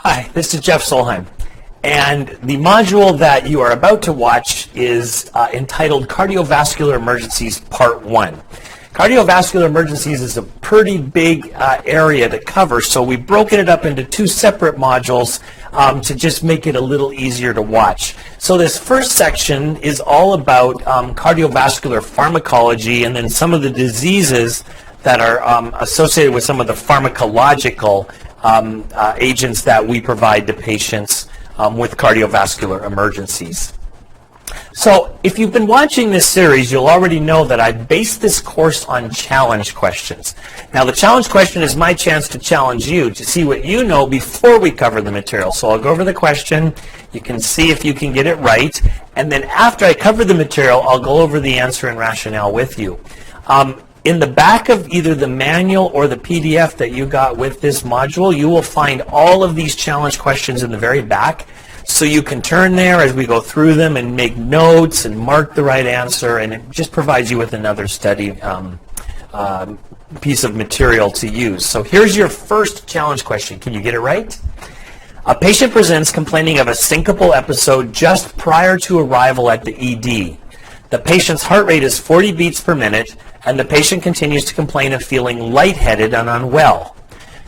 Hi, this is Jeff Solheim, and the module that you are about to watch is entitled Cardiovascular Emergencies Part 1. Cardiovascular emergencies is a pretty big area to cover, so we've broken it up into two separate modules to just make it a little easier to watch. So this first section is all about cardiovascular pharmacology and then some of the diseases that are associated with some of the pharmacological agents that we provide to patients with cardiovascular emergencies. So if you've been watching this series, you'll already know that I based this course on challenge questions. Now the challenge question is my chance to challenge you to see what you know before we cover the material. So I'll go over the question, you can see if you can get it right, and then after I cover the material, I'll go over the answer and rationale with you. In the back of either the manual or the PDF that you got with this module, you will find all of these challenge questions in the very back. So you can turn there as we go through them and make notes and mark the right answer, and it just provides you with another study piece of material to use. So here's your first challenge question. Can you get it right? A patient presents complaining of a syncopal episode just prior to arrival at the ED. The patient's heart rate is 40 beats per minute, and the patient continues to complain of feeling lightheaded and unwell.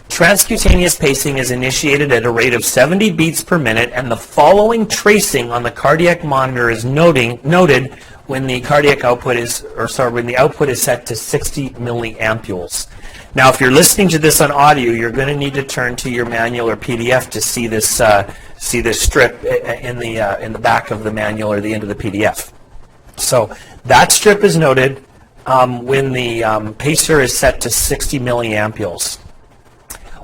Transcutaneous pacing is initiated at a rate of 70 beats per minute, and the following tracing on the cardiac monitor is noted when the cardiac output is, when the output is set to 60 milliampules. Now, if you're listening to this on audio, you're going to need to turn to your manual or PDF to see this strip in the back of the manual or the end of the PDF. So that strip is noted when the pacer is set to 60 milliampules.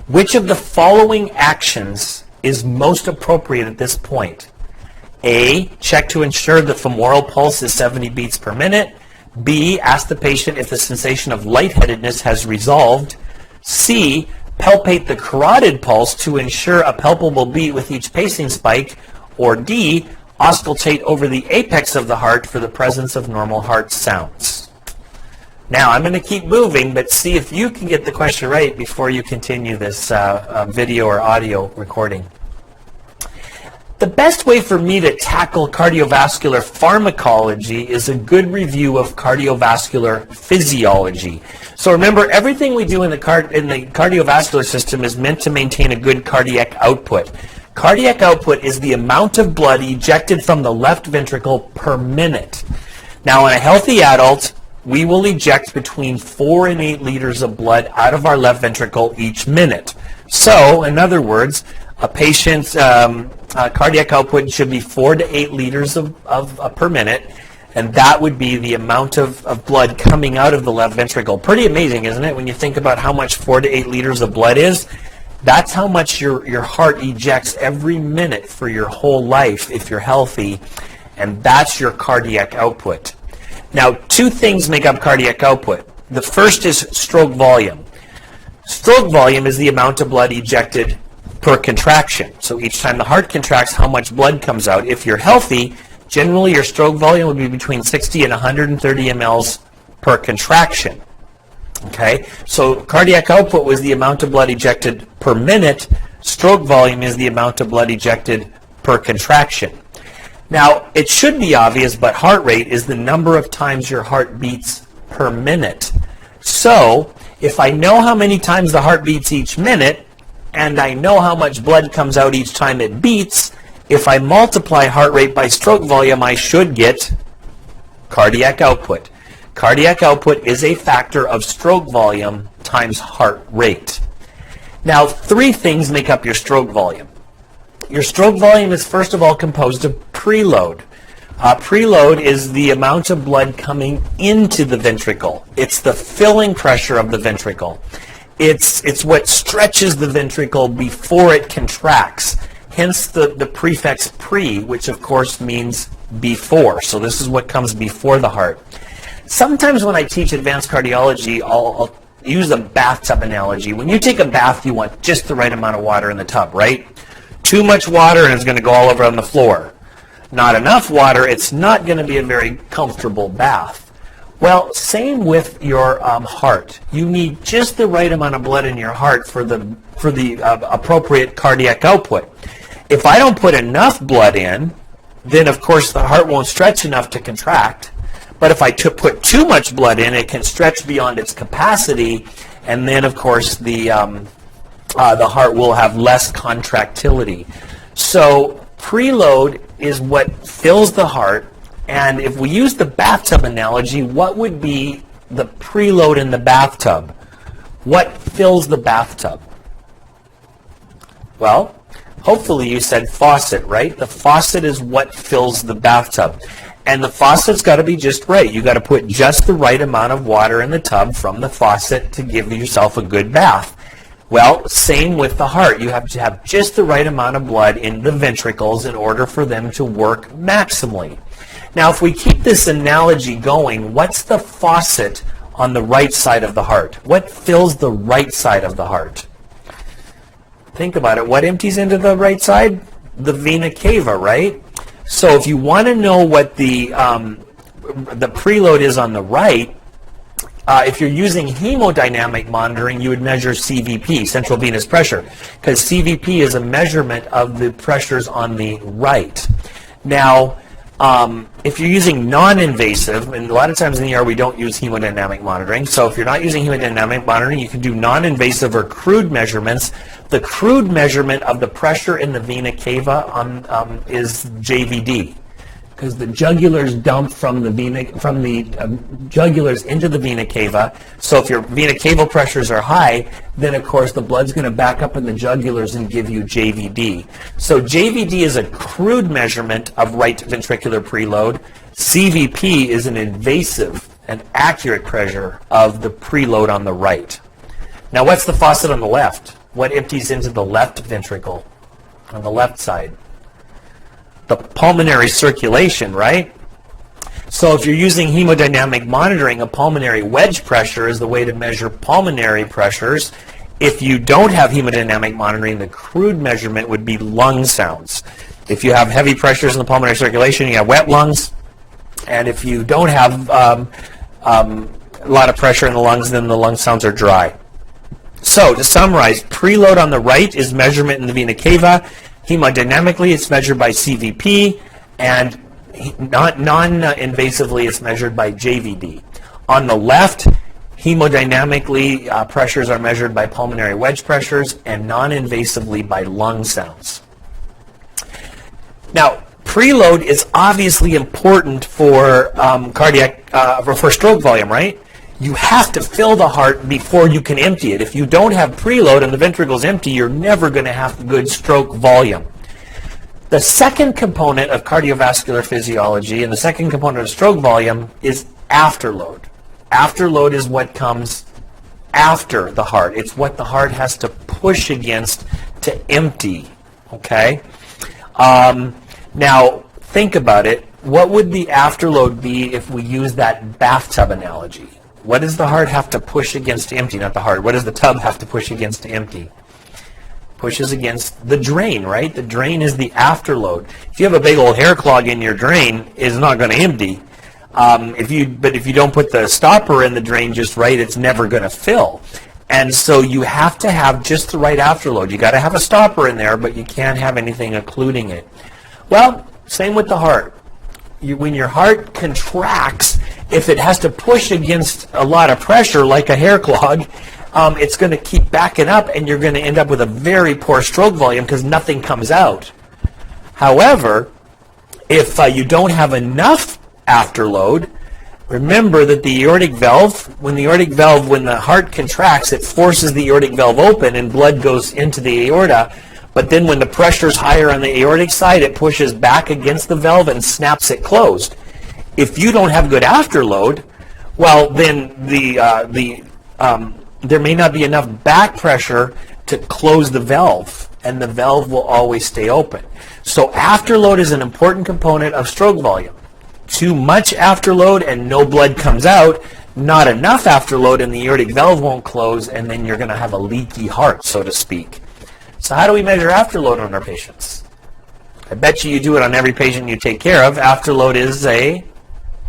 Which of the following actions is most appropriate at this point? A, check to ensure the femoral pulse is 70 beats per minute. B, ask the patient if the sensation of lightheadedness has resolved. C, palpate the carotid pulse to ensure a palpable beat with each pacing spike. Or D, auscultate over the apex of the heart for the presence of normal heart sounds. Now, I'm going to keep moving, but see if you can get the question right before you continue this video or audio recording. The best way for me to tackle cardiovascular pharmacology is a good review of cardiovascular physiology. So remember, everything we do in the cardiovascular system is meant to maintain a good cardiac output. Cardiac output is the amount of blood ejected from the left ventricle per minute. Now, in a healthy adult, we will eject between 4 and 8 liters of blood out of our left ventricle each minute. So, in other words, a patient's cardiac output should be 4 to 8 liters per minute, and that would be the amount of blood coming out of the left ventricle. Pretty amazing, isn't it, when you think about how much 4 to 8 liters of blood is? That's how much your heart ejects every minute for your whole life if you're healthy, and that's your cardiac output. Now, two things make up cardiac output. The first is stroke volume. Stroke volume is the amount of blood ejected per contraction. So each time the heart contracts, how much blood comes out. If you're healthy, generally your stroke volume would be between 60 and 130 mLs per contraction. Okay, so cardiac output was the amount of blood ejected per minute. Stroke volume is the amount of blood ejected per contraction. Now, it should be obvious, but heart rate is the number of times your heart beats per minute. So, if I know how many times the heart beats each minute, and I know how much blood comes out each time it beats, if I multiply heart rate by stroke volume, I should get cardiac output. Cardiac output is a factor of stroke volume times heart rate. Now, 3 things make up your stroke volume. Your stroke volume is first of all composed of preload. Preload is the amount of blood coming into the ventricle. It's the filling pressure of the ventricle. It's what stretches the ventricle before it contracts. Hence the prefix pre, which of course means before. So this is what comes before the heart. Sometimes when I teach advanced cardiology, I'll use a bathtub analogy. When you take a bath, you want just the right amount of water in the tub, right? Too much water and it's going to go all over on the floor. Not enough water, it's not going to be a very comfortable bath. Well, same with your heart. You need just the right amount of blood in your heart for the appropriate cardiac output. If I don't put enough blood in, then of course the heart won't stretch enough to contract. But if I put too much blood in, it can stretch beyond its capacity, and then of course the heart will have less contractility. So preload is what fills the heart. And if we use the bathtub analogy, what would be the preload in the bathtub? What fills the bathtub? Well, hopefully you said faucet, right? The faucet is what fills the bathtub. And the faucet's got to be just right. You got to put just the right amount of water in the tub from the faucet to give yourself a good bath. Well, same with the heart. You have to have just the right amount of blood in the ventricles in order for them to work maximally. Now, if we keep this analogy going, what's the faucet on the right side of the heart? What fills the right side of the heart? Think about it. What empties into the right side? The vena cava, right? So if you want to know what the preload is on the right, if you're using hemodynamic monitoring, you would measure CVP, central venous pressure, because CVP is a measurement of the pressures on the right. Now, if you're using non-invasive, and a lot of times in the ER we don't use hemodynamic monitoring, so if you're not using hemodynamic monitoring, you can do non-invasive or crude measurements. The crude measurement of the pressure in the vena cava is JVD, because the jugulars dump from the jugulars into the vena cava. So if your vena cava pressures are high, then of course the blood's going to back up in the jugulars and give you JVD. So JVD is a crude measurement of right ventricular preload. CVP is an invasive and accurate pressure of the preload on the right. Now what's the faucet on the left? What empties into the left ventricle on the left side? The pulmonary circulation, right? So if you're using hemodynamic monitoring, a pulmonary wedge pressure is the way to measure pulmonary pressures. If you don't have hemodynamic monitoring, the crude measurement would be lung sounds. If you have heavy pressures in the pulmonary circulation, you have wet lungs. And if you don't have a lot of pressure in the lungs, then the lung sounds are dry. So to summarize, preload on the right is measurement in the vena cava. Hemodynamically, it's measured by CVP, and non-invasively, it's measured by JVD. On the left, hemodynamically, pressures are measured by pulmonary wedge pressures, and non-invasively by lung sounds. Now, preload is obviously important for for stroke volume, right? You have to fill the heart before you can empty it. If you don't have preload and the ventricle's empty, you're never going to have good stroke volume. The second component of cardiovascular physiology and the second component of stroke volume is afterload. Afterload is what comes after the heart. It's what the heart has to push against to empty. Okay? Now, think about it. What would the afterload be if we use that bathtub analogy? What does the heart have to push against to empty? Not the heart. What does the tub have to push against to empty? Pushes against the drain, right? The drain is the afterload. If you have a big old hair clog in your drain, it's not going to empty. But if you don't put the stopper in the drain just right, it's never going to fill. And so you have to have just the right afterload. You got to have a stopper in there, but you can't have anything occluding it. Well, same with the heart. When your heart contracts, if it has to push against a lot of pressure, like a hair clog, it's going to keep backing up, and you're going to end up with a very poor stroke volume because nothing comes out. However, if you don't have enough afterload, remember that the aortic valve, when the heart contracts, it forces the aortic valve open and blood goes into the aorta. But then when the pressure is higher on the aortic side, it pushes back against the valve and snaps it closed. If you don't have good afterload, well, then there may not be enough back pressure to close the valve, and the valve will always stay open. So afterload is an important component of stroke volume. Too much afterload and no blood comes out, not enough afterload and the aortic valve won't close, and then you're going to have a leaky heart, so to speak. So how do we measure afterload on our patients? I bet you do it on every patient you take care of. Afterload is a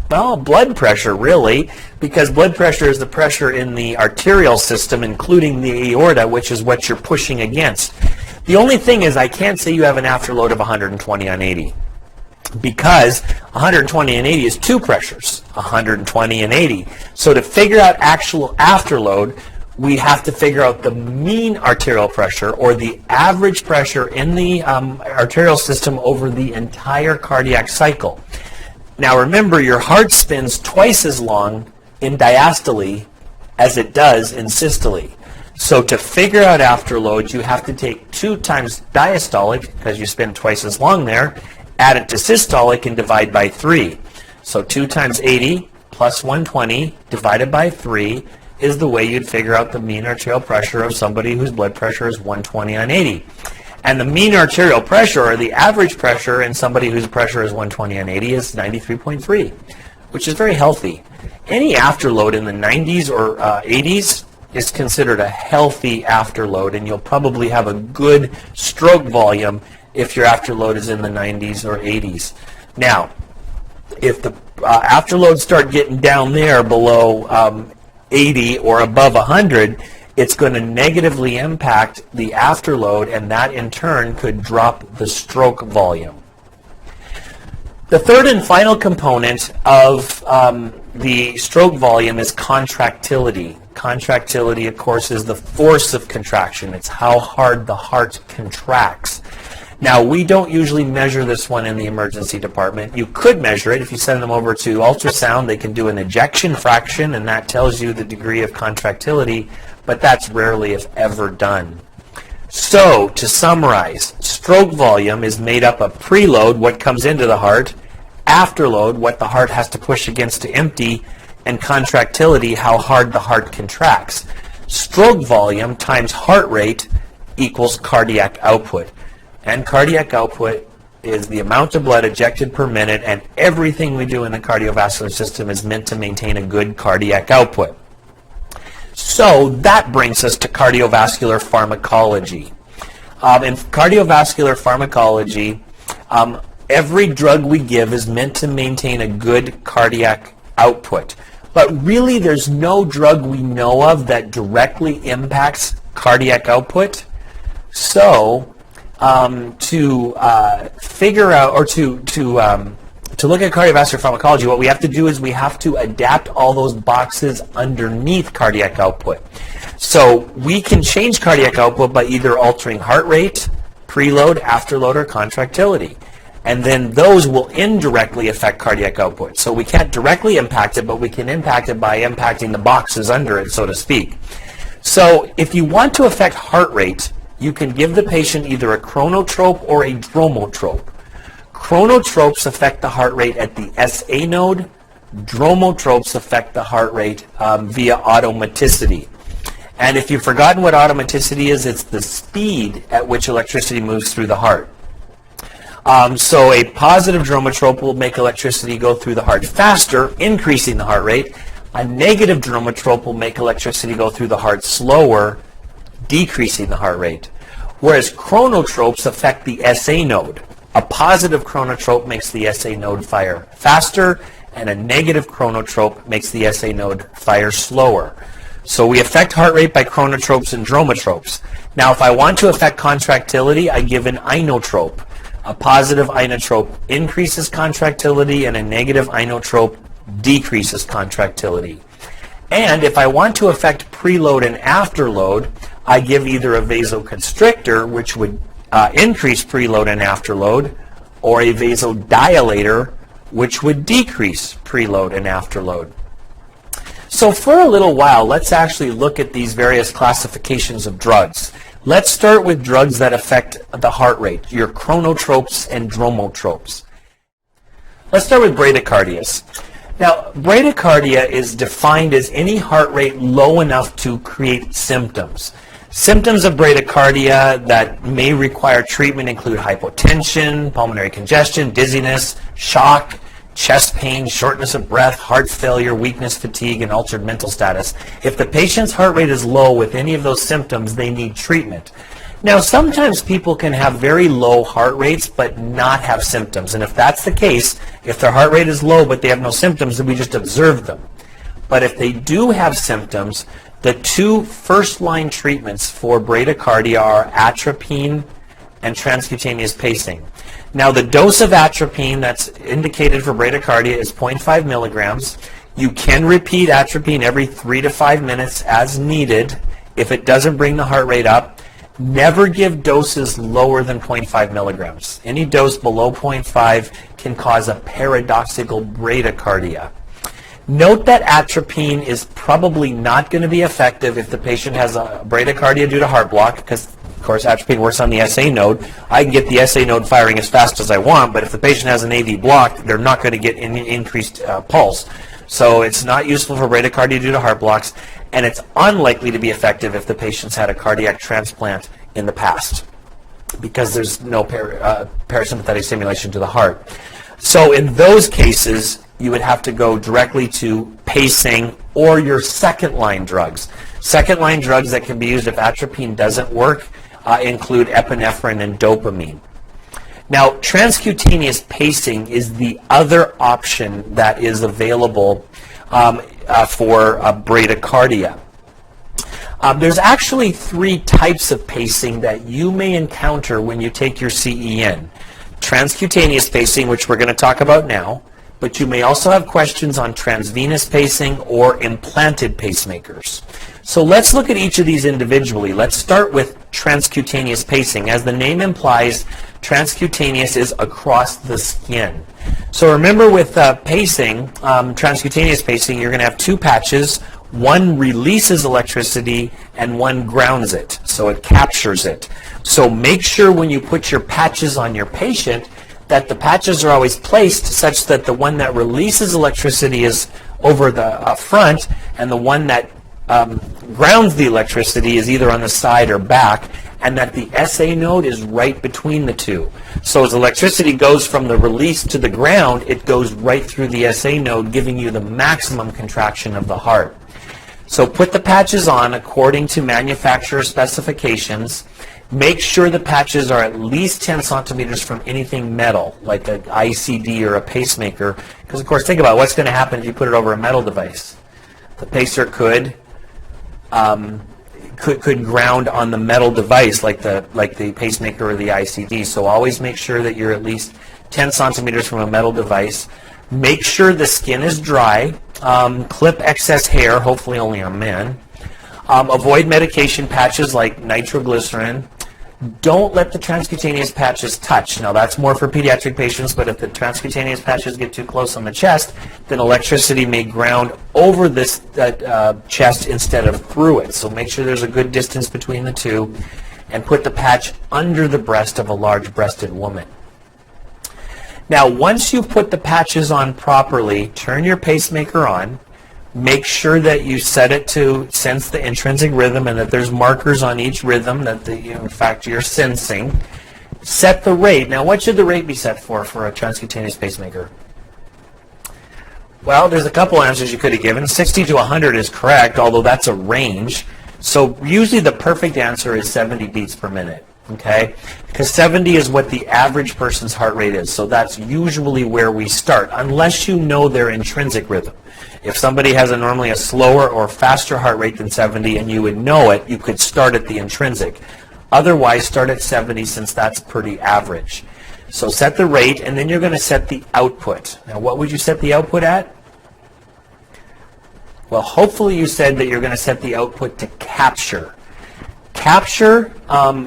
Well, blood pressure, really, because blood pressure is the pressure in the arterial system, including the aorta, which is what you're pushing against. The only thing is I can't say you have an afterload of 120 on 80, because 120 and 80 is two pressures, 120 and 80. So to figure out actual afterload, we have to figure out the mean arterial pressure, or the average pressure in the arterial system over the entire cardiac cycle. Now remember, your heart spins twice as long in diastole as it does in systole. So to figure out afterload, you have to take 2 times diastolic, because you spin twice as long there, add it to systolic and divide by 3. So 2 times 80 plus 120 divided by 3 is the way you'd figure out the mean arterial pressure of somebody whose blood pressure is 120 on 80. And the mean arterial pressure, or the average pressure in somebody whose pressure is 120 on 80, is 93.3, which is very healthy. Any afterload in the 90s or 80s is considered a healthy afterload, and you'll probably have a good stroke volume if your afterload is in the 90s or 80s. Now, if the afterloads start getting down there below 80 or above 100, it's going to negatively impact the afterload, and that in turn could drop the stroke volume. The third and final component of the stroke volume is contractility. Contractility, of course, is the force of contraction. It's how hard the heart contracts. Now, we don't usually measure this one in the emergency department. You could measure it. If you send them over to ultrasound, they can do an ejection fraction, and that tells you the degree of contractility, but that's rarely, if ever, done. So, to summarize, stroke volume is made up of preload, what comes into the heart, afterload, what the heart has to push against to empty, and contractility, how hard the heart contracts. Stroke volume times heart rate equals cardiac output. And cardiac output is the amount of blood ejected per minute, and everything we do in the cardiovascular system is meant to maintain a good cardiac output. So that brings us to cardiovascular pharmacology. In cardiovascular pharmacology, every drug we give is meant to maintain a good cardiac output. But really, there's no drug we know of that directly impacts cardiac output. So to figure out, or to look at cardiovascular pharmacology, what we have to do is we have to adapt all those boxes underneath cardiac output. So we can change cardiac output by either altering heart rate, preload, afterload, or contractility. And then those will indirectly affect cardiac output. So we can't directly impact it, but we can impact it by impacting the boxes under it, so to speak. So if you want to affect heart rate, you can give the patient either a chronotrope or a dromotrope. Chronotropes affect the heart rate at the SA node. Dromotropes affect the heart rate via automaticity. And if you've forgotten what automaticity is, it's the speed at which electricity moves through the heart. So a positive dromotrope will make electricity go through the heart faster, increasing the heart rate. A negative dromotrope will make electricity go through the heart slower, decreasing the heart rate. Whereas chronotropes affect the SA node. A positive chronotrope makes the SA node fire faster, and a negative chronotrope makes the SA node fire slower. So we affect heart rate by chronotropes and dromotropes. Now, if I want to affect contractility, I give an inotrope. A positive inotrope increases contractility, and a negative inotrope decreases contractility. And if I want to affect preload and afterload, I give either a vasoconstrictor, which would increase preload and afterload, or a vasodilator, which would decrease preload and afterload. So for a little while, let's actually look at these various classifications of drugs. Let's start with drugs that affect the heart rate, your chronotropes and dromotropes. Let's start with bradycardias. Now, bradycardia is defined as any heart rate low enough to create symptoms. Symptoms of bradycardia that may require treatment include hypotension, pulmonary congestion, dizziness, shock, chest pain, shortness of breath, heart failure, weakness, fatigue, and altered mental status. If the patient's heart rate is low with any of those symptoms, they need treatment. Now, sometimes people can have very low heart rates but not have symptoms. And if that's the case, if their heart rate is low but they have no symptoms, then we just observe them. But if they do have symptoms, the two first-line treatments for bradycardia are atropine and transcutaneous pacing. Now, the dose of atropine that's indicated for bradycardia is 0.5 milligrams. You can repeat atropine every 3 to 5 minutes as needed if it doesn't bring the heart rate up. Never give doses lower than 0.5 milligrams. Any dose below 0.5 can cause a paradoxical bradycardia. Note that atropine is probably not going to be effective if the patient has a bradycardia due to heart block, because, of course, atropine works on the SA node. I can get the SA node firing as fast as I want, but if the patient has an AV block, they're not going to get any increased pulse. So it's not useful for bradycardia due to heart blocks, and it's unlikely to be effective if the patient's had a cardiac transplant in the past, because there's no parasympathetic stimulation to the heart. So in those cases, you would have to go directly to pacing or your second-line drugs. Second-line drugs that can be used if atropine doesn't work include epinephrine and dopamine. Now, transcutaneous pacing is the other option that is available for bradycardia. There's actually 3 types of pacing that you may encounter when you take your CEN. Transcutaneous pacing, which we're going to talk about now, but you may also have questions on transvenous pacing or implanted pacemakers. So let's look at each of these individually. Let's start with transcutaneous pacing. As the name implies, transcutaneous is across the skin. So remember with pacing, transcutaneous pacing, you're going to have 2 patches. One releases electricity and one grounds it, so it captures it. So make sure when you put your patches on your patient that the patches are always placed such that the one that releases electricity is over the front, and the one that grounds the electricity is either on the side or back, and that the SA node is right between the two. So as electricity goes from the release to the ground, it goes right through the SA node, giving you the maximum contraction of the heart. So put the patches on according to manufacturer specifications. Make sure the patches are at least 10 centimeters from anything metal, like an ICD or a pacemaker, because of course think about what's going to happen if you put it over a metal device. The pacer could ground on the metal device like the pacemaker or the ICD. So always make sure that you're at least 10 centimeters from a metal device. Make sure the skin is dry. Clip excess hair, hopefully only on men. Avoid medication patches like nitroglycerin. Don't let the transcutaneous patches touch. Now that's more for pediatric patients, but if the transcutaneous patches get too close on the chest, then electricity may ground over this chest instead of through it. So make sure there's a good distance between the two, and put the patch under the breast of a large-breasted woman. Now once you put the patches on properly, turn your pacemaker on. Make sure that you set it to sense the intrinsic rhythm and that there's markers on each rhythm that in fact you're sensing. Set the rate. Now what should the rate be set for a transcutaneous pacemaker? Well, there's a couple answers you could have given. 60 to 100 is correct, although that's a range. So usually the perfect answer is 70 beats per minute. Okay? Because 70 is what the average person's heart rate is. So that's usually where we start, unless you know their intrinsic rhythm. If somebody has normally a slower or faster heart rate than 70 and you would know it, you could start at the intrinsic. Otherwise, start at 70 since that's pretty average. So set the rate, and then you're going to set the output. Now, what would you set the output at? Well, hopefully you said that you're going to set the output to capture. Capture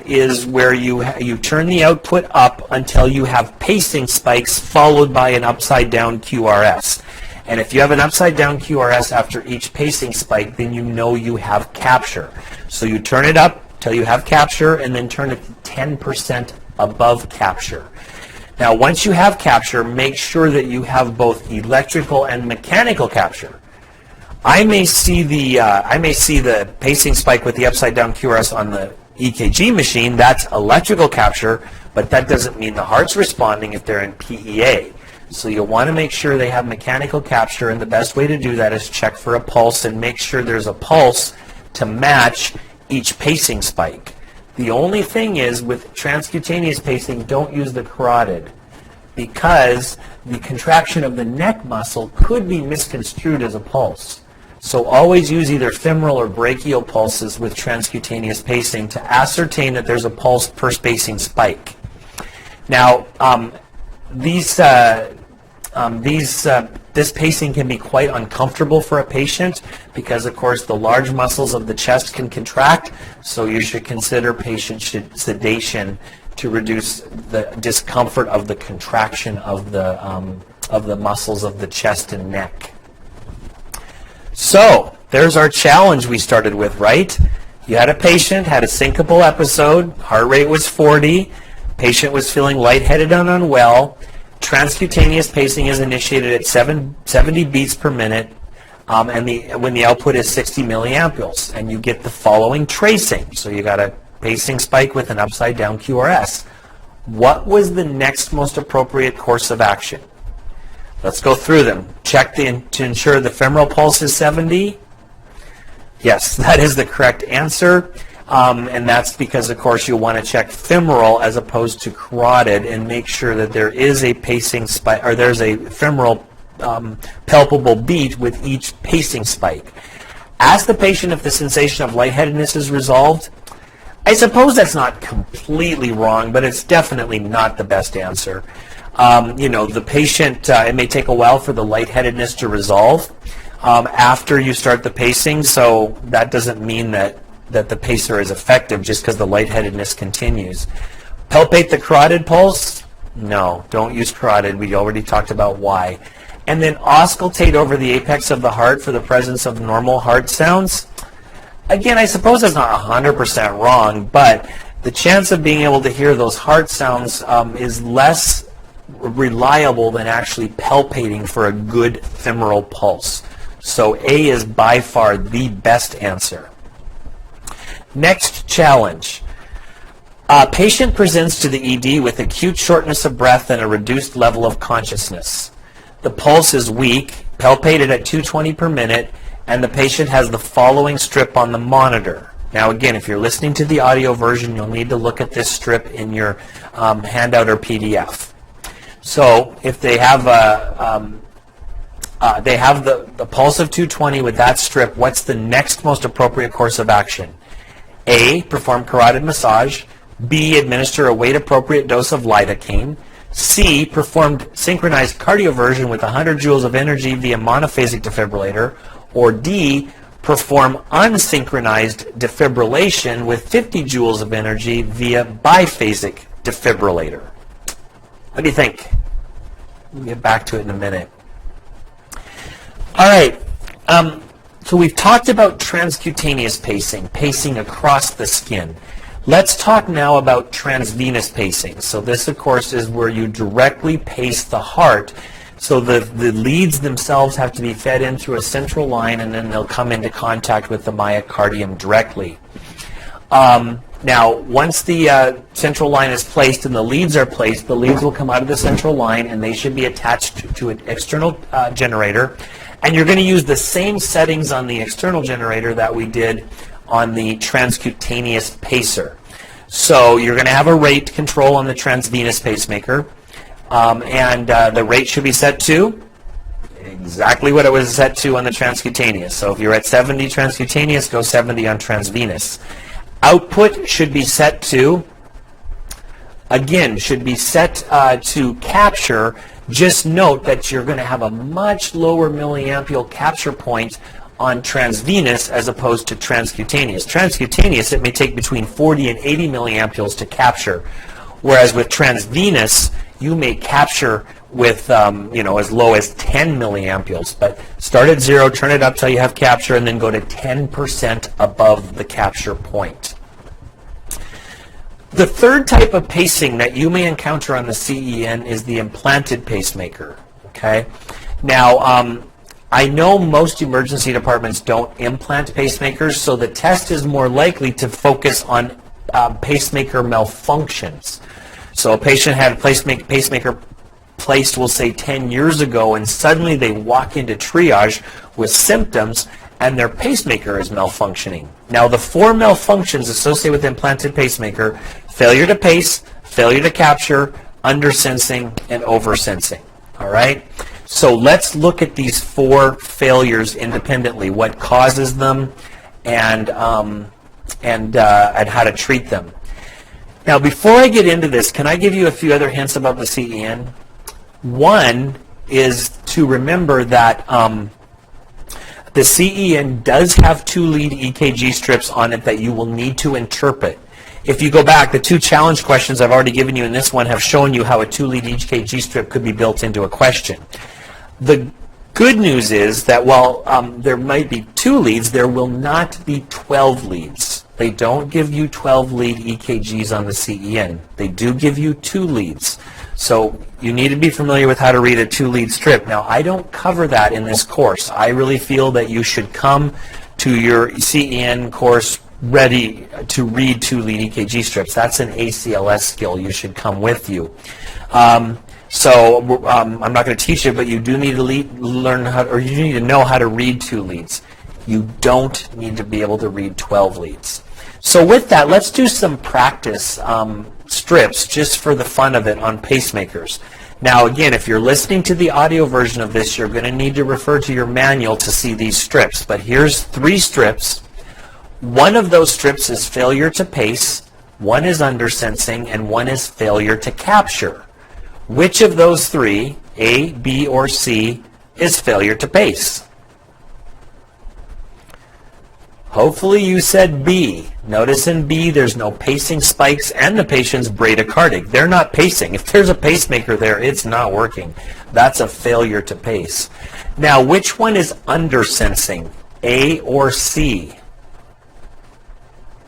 is where you turn the output up until you have pacing spikes followed by an upside-down QRS. And if you have an upside-down QRS after each pacing spike, then you know you have capture. So you turn it up till you have capture, and then turn it to 10% above capture. Now, once you have capture, make sure that you have both electrical and mechanical capture. I may see the pacing spike with the upside-down QRS on the EKG machine. That's electrical capture, but that doesn't mean the heart's responding if they're in PEA. So you'll want to make sure they have mechanical capture, and the best way to do that is check for a pulse and make sure there's a pulse to match each pacing spike. The only thing is, with transcutaneous pacing, don't use the carotid, because the contraction of the neck muscle could be misconstrued as a pulse. So always use either femoral or brachial pulses with transcutaneous pacing to ascertain that there's a pulse per spacing spike. Now, this pacing can be quite uncomfortable for a patient because, of course, the large muscles of the chest can contract, so you should consider patient sedation to reduce the discomfort of the contraction of the muscles of the chest and neck. So, there's our challenge we started with, right? You had a patient, had a syncopal episode, heart rate was 40, patient was feeling lightheaded and unwell. Transcutaneous pacing is initiated at 70 beats per minute, and when the output is 60 milliampules, and you get the following tracing. So you got a pacing spike with an upside down QRS. What was the next most appropriate course of action? Let's go through them. Check to ensure the femoral pulse is 70. Yes, that is the correct answer. And that's because, of course, you'll want to check femoral as opposed to carotid and make sure that there is a pacing spike, or there's a femoral palpable beat with each pacing spike. Ask the patient if the sensation of lightheadedness is resolved. I suppose that's not completely wrong, but it's definitely not the best answer. The patient, it may take a while for the lightheadedness to resolve after you start the pacing, so that doesn't mean that the pacer is effective just because the lightheadedness continues. Palpate the carotid pulse? No, don't use carotid. We already talked about why. And then auscultate over the apex of the heart for the presence of normal heart sounds. Again, I suppose that's not 100% wrong, but the chance of being able to hear those heart sounds is less reliable than actually palpating for a good femoral pulse. So A is by far the best answer. Next challenge. A patient presents to the ED with acute shortness of breath and a reduced level of consciousness. The pulse is weak, palpated at 220 per minute, and the patient has the following strip on the monitor. Now again, if you're listening to the audio version, you'll need to look at this strip in your handout or PDF. So if they have the pulse of 220 with that strip, what's the next most appropriate course of action? A, perform carotid massage. B, administer a weight-appropriate dose of lidocaine. C, performed synchronized cardioversion with 100 joules of energy via monophasic defibrillator. Or D, perform unsynchronized defibrillation with 50 joules of energy via biphasic defibrillator. What do you think? We'll get back to it in a minute. All right. So we've talked about transcutaneous pacing, pacing across the skin. Let's talk now about transvenous pacing. So this, of course, is where you directly pace the heart. So the leads themselves have to be fed in through a central line, and then they'll come into contact with the myocardium directly. Now, once the central line is placed and the leads are placed, the leads will come out of the central line, and they should be attached to an external generator. And you're going to use the same settings on the external generator that we did on the transcutaneous pacer. So you're going to have a rate control on the transvenous pacemaker, and the rate should be set to exactly what it was set to on the transcutaneous. So if you're at 70 transcutaneous, go 70 on transvenous. Output should be set to, again, should be set to capture. Just note that you're going to have a much lower milliampule capture point on transvenous as opposed to transcutaneous. Transcutaneous, it may take between 40 and 80 milliampules to capture, whereas with transvenous, you may capture with as low as 10 milliampules. But start at 0, turn it up till you have capture, and then go to 10% above the capture point. The third type of pacing that you may encounter on the CEN is the implanted pacemaker. Okay. Now, I know most emergency departments don't implant pacemakers, so the test is more likely to focus on pacemaker malfunctions. So a patient had a pacemaker placed, we'll say 10 years ago, and suddenly they walk into triage with symptoms, and their pacemaker is malfunctioning. Now, the 4 malfunctions associated with implanted pacemaker: failure to pace, failure to capture, undersensing, and oversensing. All right? So let's look at these 4 failures independently, what causes them, and how to treat them. Now, before I get into this, can I give you a few other hints about the CEN? One is to remember that the CEN does have 2 lead EKG strips on it that you will need to interpret. If you go back, the 2 challenge questions I've already given you in this one have shown you how a 2 lead EKG strip could be built into a question. The good news is that while there might be 2 leads, there will not be 12 leads. They don't give you 12 lead EKGs on the CEN. They do give you 2 leads. So you need to be familiar with how to read a 2 lead strip. Now, I don't cover that in this course. I really feel that you should come to your CEN course ready to read 2 lead EKG strips. That's an ACLS skill you should come with you. I'm not going to teach it, but you do need to learn how, or you need to know how to read 2 leads. You don't need to be able to read 12 leads. So with that, let's do some practice strips just for the fun of it on pacemakers. Now again, if you're listening to the audio version of this, you're going to need to refer to your manual to see these strips. But here's 3 strips. One of those strips is failure to pace, one is undersensing, and one is failure to capture. Which of those 3, A, B, or C, is failure to pace? Hopefully you said B. Notice in B there's no pacing spikes and the patient's bradycardic. They're not pacing. If there's a pacemaker there, it's not working. That's a failure to pace. Now, which one is undersensing, A or C?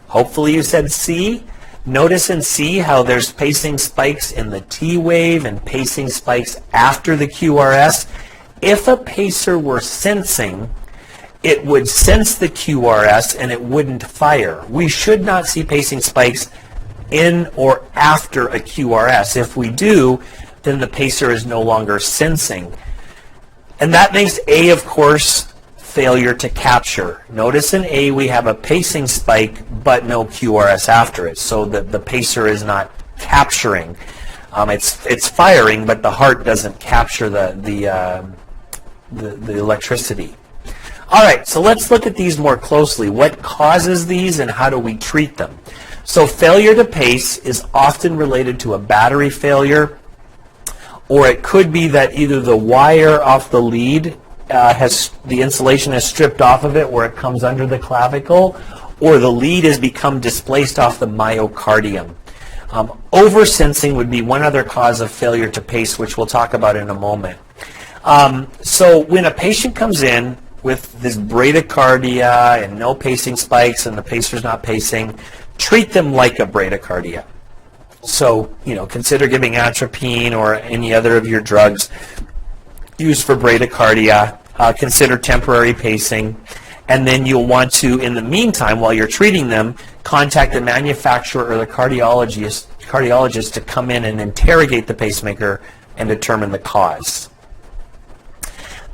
Hopefully you said C. Notice in C how there's pacing spikes in the T wave and pacing spikes after the QRS. If a pacer were sensing, it would sense the QRS and it wouldn't fire. We should not see pacing spikes in or after a QRS. If we do, then the pacer is no longer sensing. And that makes A, of course, failure to capture. Notice in A we have a pacing spike but no QRS after it, so that the pacer is not capturing. It's firing, but the heart doesn't capture the electricity. All right, so let's look at these more closely. What causes these and how do we treat them? So failure to pace is often related to a battery failure, or it could be that either the wire off the lead the insulation has stripped off of it where it comes under the clavicle, or the lead has become displaced off the myocardium. Oversensing would be one other cause of failure to pace, which we'll talk about in a moment. So when a patient comes in with this bradycardia and no pacing spikes and the pacer's not pacing, treat them like a bradycardia. So, consider giving atropine or any other of your drugs used for bradycardia. Consider temporary pacing. And then you'll want to, in the meantime, while you're treating them, contact the manufacturer or the cardiologist to come in and interrogate the pacemaker and determine the cause.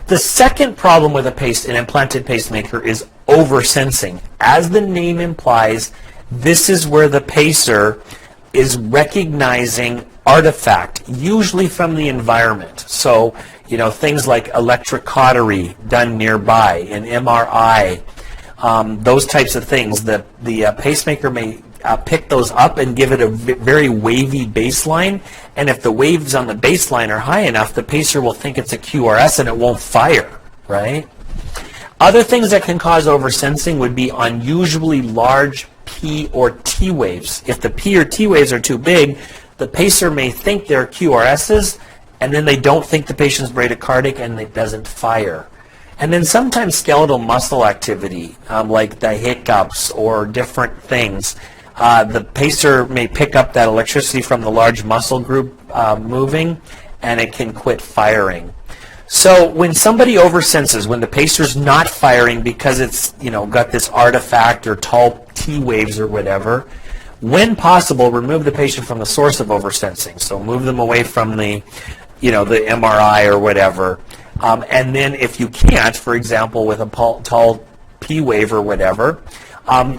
The second problem with an implanted pacemaker is oversensing. As the name implies, this is where the pacer is recognizing artifact, usually from the environment. So, things like electric cautery done nearby, an MRI, those types of things. The pacemaker may pick those up and give it a very wavy baseline, and if the waves on the baseline are high enough, the pacer will think it's a QRS and it won't fire, right? Other things that can cause oversensing would be unusually large P or T waves. If the P or T waves are too big, the pacer may think they're QRSs, and then they don't think the patient's bradycardic and it doesn't fire. And then sometimes skeletal muscle activity, like the hiccups or different things. The pacer may pick up that electricity from the large muscle group moving, and it can quit firing. So when somebody oversenses, when the pacer's not firing because it's got this artifact or tall T waves or whatever, when possible, remove the patient from the source of oversensing. So move them away from the the MRI or whatever. And then if you can't, for example, with a tall P wave or whatever,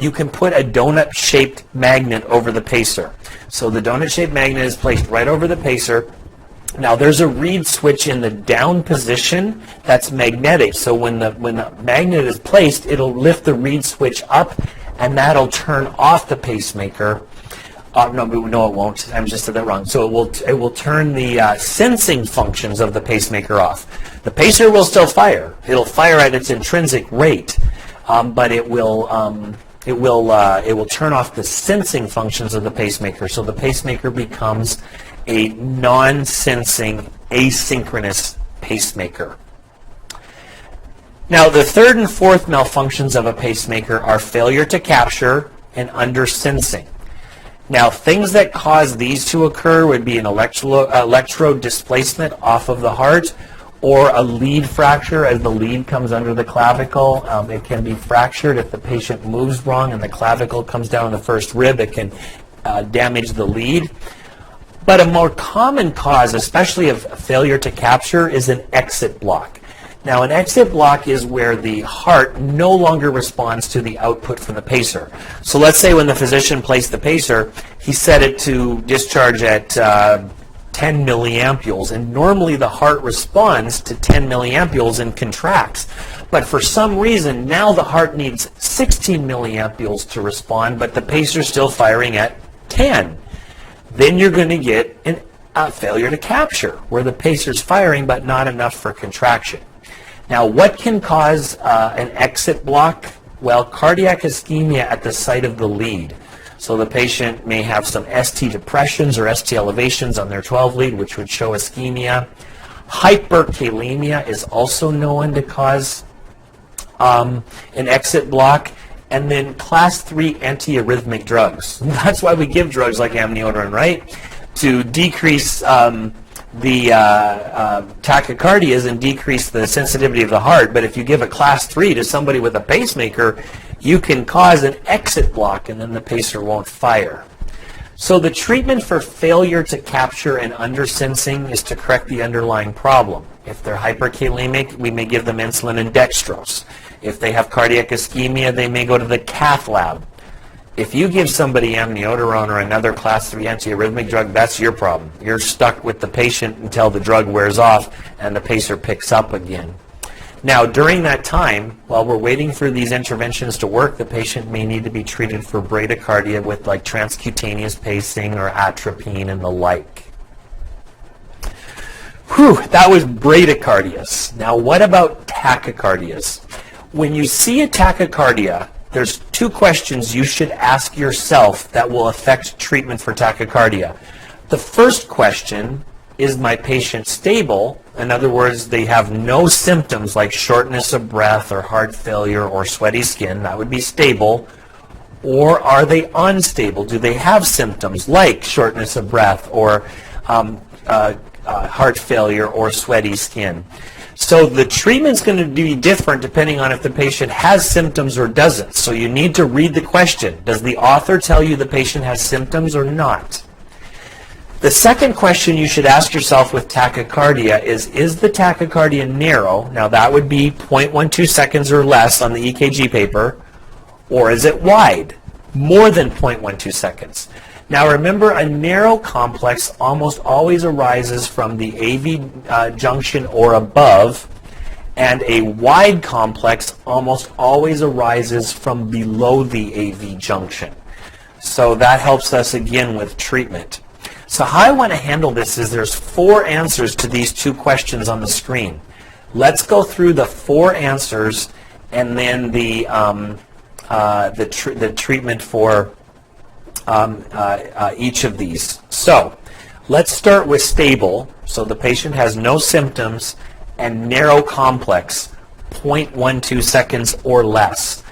you can put a donut-shaped magnet over the pacer. So the donut-shaped magnet is placed right over the pacer. Now there's a reed switch in the down position that's magnetic. So when the magnet is placed, it'll lift the reed switch up, and that'll turn off the pacemaker. No, it won't. I just said that wrong. So it will turn the sensing functions of the pacemaker off. The pacer will still fire. It'll fire at its intrinsic rate, but it will turn off the sensing functions of the pacemaker. So the pacemaker becomes a non-sensing asynchronous pacemaker. Now, the third and fourth malfunctions of a pacemaker are failure to capture and undersensing. Now, things that cause these to occur would be an electrode displacement off of the heart, or a lead fracture as the lead comes under the clavicle. It can be fractured if the patient moves wrong and the clavicle comes down on the first rib. It can damage the lead. But a more common cause, especially of failure to capture, is an exit block. Now, an exit block is where the heart no longer responds to the output from the pacer. So let's say when the physician placed the pacer, he set it to discharge at 10 milliampules, and normally the heart responds to 10 milliampules and contracts. But for some reason, now the heart needs 16 milliampules to respond, but the pacer's still firing at 10. Then you're going to get a failure to capture, where the pacer's firing but not enough for contraction. Now, what can cause an exit block? Well, cardiac ischemia at the site of the lead. So the patient may have some ST depressions or ST elevations on their 12 lead, which would show ischemia. Hyperkalemia is also known to cause an exit block. And then class 3 antiarrhythmic drugs. That's why we give drugs like amiodarone, right? To decrease the tachycardias and decrease the sensitivity of the heart. But if you give a class 3 to somebody with a pacemaker, you can cause an exit block, and then the pacer won't fire. So the treatment for failure to capture and undersensing is to correct the underlying problem. If they're hyperkalemic, we may give them insulin and dextrose. If they have cardiac ischemia, they may go to the cath lab. If you give somebody amiodarone or another class 3 antiarrhythmic drug, that's your problem. You're stuck with the patient until the drug wears off and the pacer picks up again. Now, during that time, while we're waiting for these interventions to work, the patient may need to be treated for bradycardia with like transcutaneous pacing or atropine and the like. Whew, that was bradycardias. Now, what about tachycardias? When you see a tachycardia, there's two questions you should ask yourself that will affect treatment for tachycardia. The first question, is my patient stable? In other words, they have no symptoms like shortness of breath or heart failure or sweaty skin. That would be stable. Or are they unstable? Do they have symptoms like shortness of breath or heart failure or sweaty skin? So the treatment's going to be different depending on if the patient has symptoms or doesn't. So you need to read the question. Does the author tell you the patient has symptoms or not? The second question you should ask yourself with tachycardia is the tachycardia narrow? Now that would be 0.12 seconds or less on the EKG paper. Or is it wide? More than 0.12 seconds. Now remember, a narrow complex almost always arises from the AV junction or above, and a wide complex almost always arises from below the AV junction. So that helps us again with treatment. So how I want to handle this is there's 4 answers to these 2 questions on the screen. Let's go through the 4 answers and then the treatment for each of these. So let's start with stable. So the patient has no symptoms and narrow complex, 0.12 seconds or less.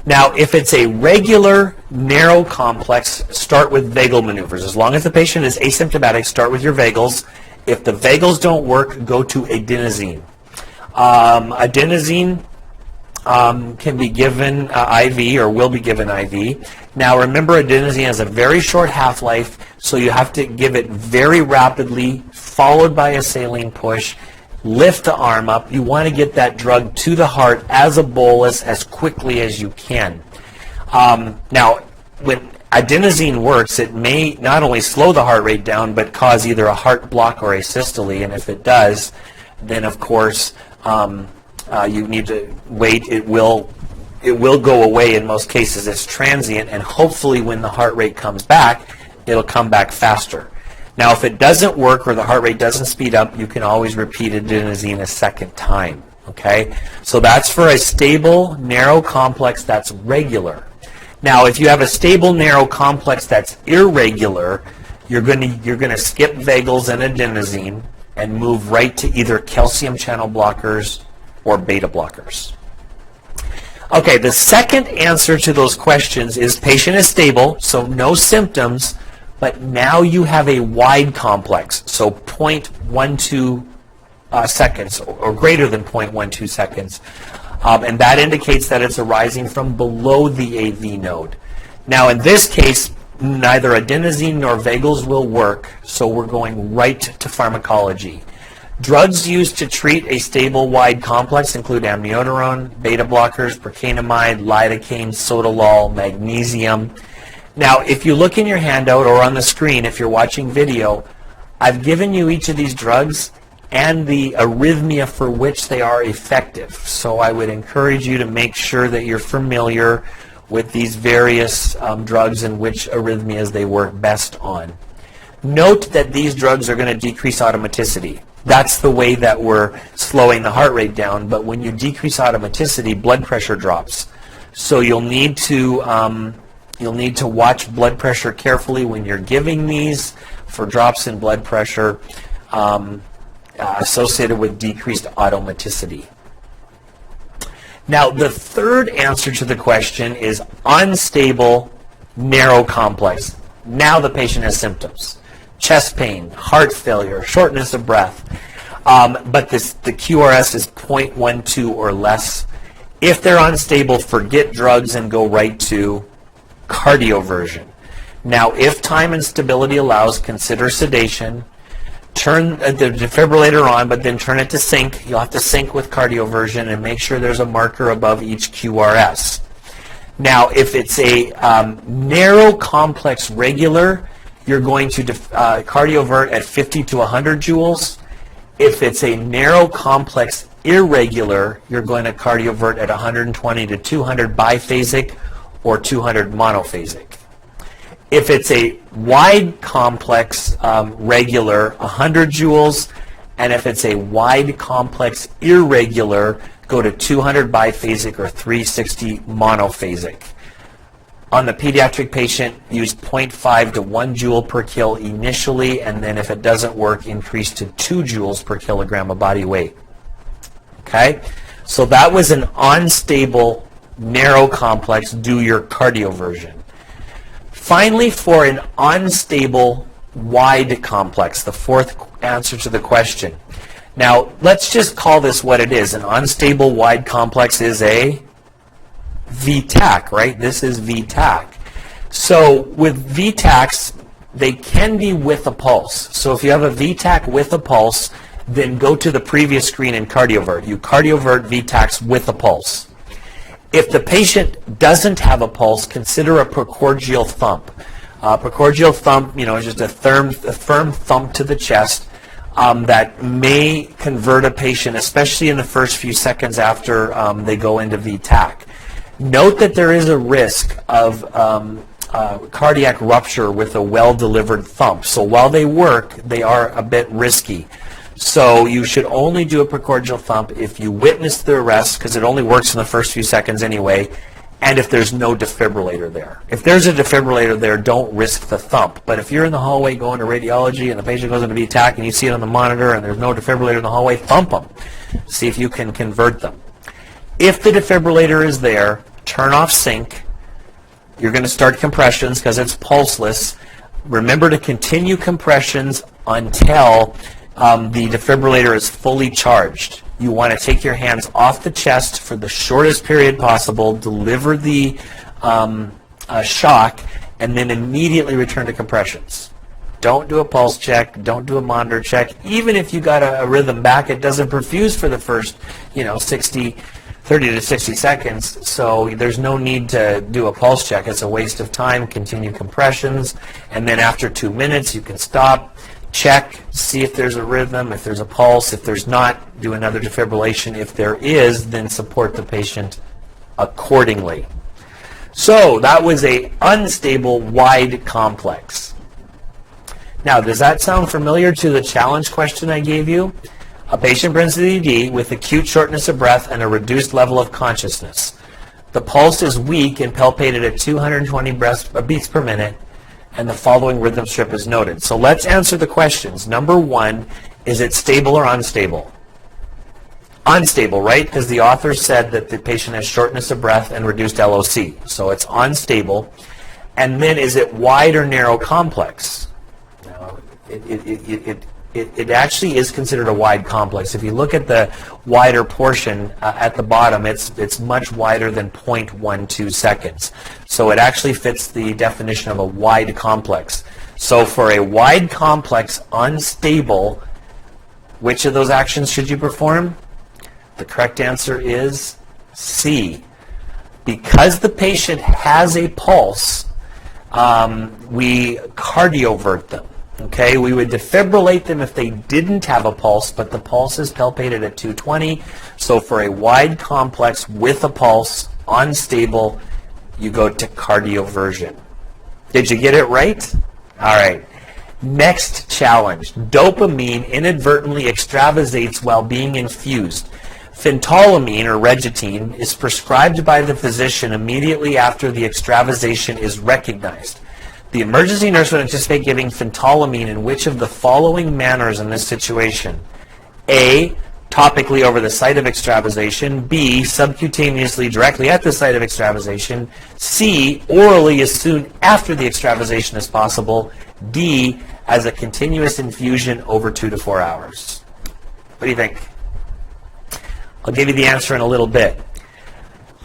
Now, if it's a regular narrow complex, start with vagal maneuvers. As long as the patient is asymptomatic, start with your vagals. If the vagals don't work, go to adenosine. Adenosine can be given IV or will be given IV. Now remember, adenosine has a very short half-life, so you have to give it very rapidly, followed by a saline push, lift the arm up. You want to get that drug to the heart as a bolus as quickly as you can. Now, when adenosine works, it may not only slow the heart rate down, but cause either a heart block or asystole. And if it does, then of course you need to wait. It will go away in most cases. It's transient, and hopefully when the heart rate comes back, it'll come back faster. Now, if it doesn't work or the heart rate doesn't speed up, you can always repeat adenosine a second time. Okay, so that's for a stable, narrow complex that's regular. Now, if you have a stable, narrow complex that's irregular, you're going to skip vagals and adenosine and move right to either calcium channel blockers or beta blockers. Okay, the second answer to those questions is patient is stable, so no symptoms, but now you have a wide complex, so 0.12 seconds or greater than 0.12 seconds. And that indicates that it's arising from below the AV node. Now, in this case, neither adenosine nor vagals will work, so we're going right to pharmacology. Drugs used to treat a stable wide complex include amiodarone, beta blockers, procainamide, lidocaine, sotalol, magnesium. Now, if you look in your handout or on the screen, if you're watching video, I've given you each of these drugs and the arrhythmia for which they are effective. So I would encourage you to make sure that you're familiar with these various drugs and which arrhythmias they work best on. Note that these drugs are going to decrease automaticity. That's the way that we're slowing the heart rate down, but when you decrease automaticity, blood pressure drops. So you'll need to watch blood pressure carefully when you're giving these for drops in blood pressure associated with decreased automaticity. Now, the third answer to the question is unstable, narrow complex. Now the patient has symptoms. Chest pain, heart failure, shortness of breath. But the QRS is 0.12 or less. If they're unstable, forget drugs and go right to cardioversion. Now, if time and stability allows, consider sedation. Turn the defibrillator on, but then turn it to sync. You'll have to sync with cardioversion and make sure there's a marker above each QRS. Now, if it's a narrow complex regular, you're going to cardiovert at 50 to 100 joules. If it's a narrow complex irregular, you're going to cardiovert at 120 to 200 biphasic or 200 monophasic. If it's a wide complex regular, 100 joules, and if it's a wide complex irregular, go to 200 biphasic or 360 monophasic. On the pediatric patient, use 0.5 to 1 joule per kil initially, and then if it doesn't work, increase to 2 joules per kilogram of body weight. Okay? So that was an unstable, narrow complex. Do your cardioversion. Finally, for an unstable, wide complex, the fourth answer to the question. Now, let's just call this what it is. An unstable, wide complex is a VTAC, right? This is VTAC. So with VTACs, they can be with a pulse. So if you have a VTAC with a pulse, then go to the previous screen and cardioVert. You cardioVert VTACs with a pulse. If the patient doesn't have a pulse, consider a precordial thump. Precordial thump, is just a firm thump to the chest that may convert a patient, especially in the first few seconds after they go into VTAC. Note that there is a risk of cardiac rupture with a well-delivered thump. So while they work, they are a bit risky. So you should only do a precordial thump if you witness the arrest, because it only works in the first few seconds anyway, and if there's no defibrillator there. If there's a defibrillator there, don't risk the thump. But if you're in the hallway going to radiology and the patient goes into VTAC and you see it on the monitor and there's no defibrillator in the hallway, thump them. See if you can convert them. If the defibrillator is there, turn off sync. You're going to start compressions because it's pulseless. Remember to continue compressions until the defibrillator is fully charged. You want to take your hands off the chest for the shortest period possible, deliver the shock, and then immediately return to compressions. Don't do a pulse check. Don't do a monitor check. Even if you got a rhythm back, it doesn't perfuse for the first, 30 to 60 seconds. So there's no need to do a pulse check. It's a waste of time. Continue compressions. And then after 2 minutes, you can stop, check, see if there's a rhythm, if there's a pulse. If there's not, do another defibrillation. If there is, then support the patient accordingly. So that was a unstable wide complex. Now, does that sound familiar to the challenge question I gave you? A patient presents to the ED with acute shortness of breath and a reduced level of consciousness. The pulse is weak and palpated at 220 beats per minute, and the following rhythm strip is noted. So let's answer the questions. Number one, is it stable or unstable? Unstable, right? Because the author said that the patient has shortness of breath and reduced LOC. So it's unstable. And then is it wide or narrow complex? Now, it actually is considered a wide complex. If you look at the wider portion at the bottom, it's much wider than 0.12 seconds. So it actually fits the definition of a wide complex. So for a wide complex, unstable, which of those actions should you perform? The correct answer is C. Because the patient has a pulse, we cardiovert them. Okay, we would defibrillate them if they didn't have a pulse, but the pulse is palpated at 220. So for a wide complex with a pulse, unstable, you go to cardioversion. Did you get it right? All right. Next challenge. Dopamine inadvertently extravasates while being infused. Phentolamine, or Regitine, is prescribed by the physician immediately after the extravasation is recognized. The emergency nurse would anticipate giving phentolamine in which of the following manners in this situation? A, topically over the site of extravasation. B, subcutaneously directly at the site of extravasation. C, orally as soon after the extravasation as possible. D, as a continuous infusion over 2 to 4 hours. What do you think? I'll give you the answer in a little bit.